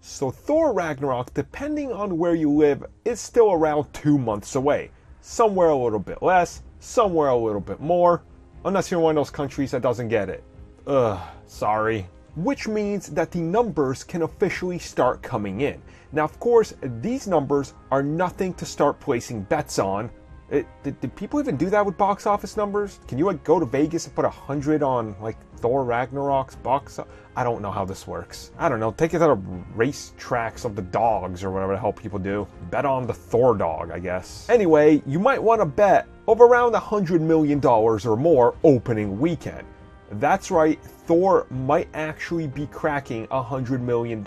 So Thor Ragnarok, depending on where you live, is still around 2 months away. Somewhere a little bit less, somewhere a little bit more, unless you're one of those countries that doesn't get it. Sorry. Which means that the numbers can officially start coming in. Now, of course, these numbers are nothing to start placing bets on. Did people even do that with box office numbers? Can you go to Vegas and put 100 on Thor Ragnarok's box? I don't know how this works. I don't know. Take it to the race tracks of the dogs or whatever the hell people do. Bet on the Thor dog, I guess. Anyway, you might want to bet of around $100 million or more opening weekend. That's right, Thor might actually be cracking $100 million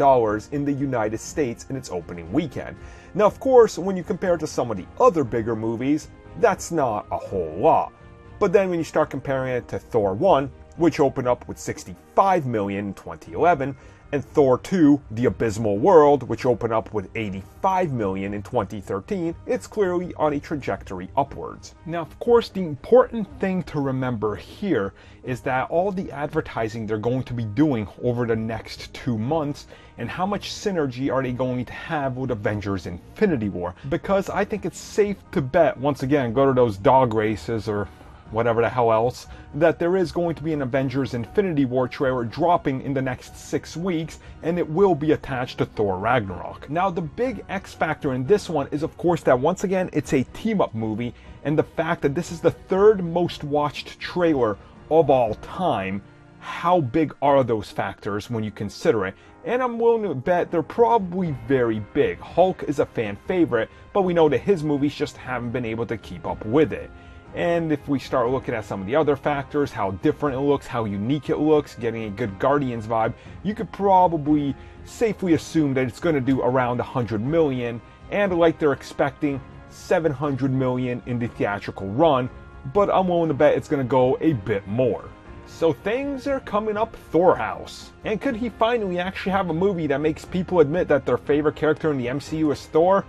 in the United States in its opening weekend. Now, of course, when you compare it to some of the other bigger movies, that's not a whole lot. But then when you start comparing it to Thor 1, which opened up with $65 million in 2011, and Thor 2, The Abysmal World, which opened up with $85 million in 2013, it's clearly on a trajectory upwards. Now, of course, the important thing to remember here is that all the advertising they're going to be doing over the next 2 months, and how much synergy are they going to have with Avengers Infinity War. Because I think it's safe to bet, once again, go to those dog races or whatever the hell else, that there is going to be an Avengers Infinity War trailer dropping in the next 6 weeks, and it will be attached to Thor Ragnarok. Now, the big X factor in this one is, of course, that once again, it's a team-up movie, and the fact that this is the 3rd most watched trailer of all time. How big are those factors when you consider it? And I'm willing to bet they're probably very big. Hulk is a fan favorite, but we know that his movies just haven't been able to keep up with it. And if we start looking at some of the other factors, how different it looks, how unique it looks, getting a good Guardians vibe, you could probably safely assume that it's going to do around $100 million, and like they're expecting, $700 million in the theatrical run, but I'm willing to bet it's going to go a bit more. So things are coming up Thor House. And could he finally actually have a movie that makes people admit that their favorite character in the MCU is Thor?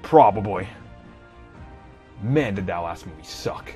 Probably. Man, did that last movie suck.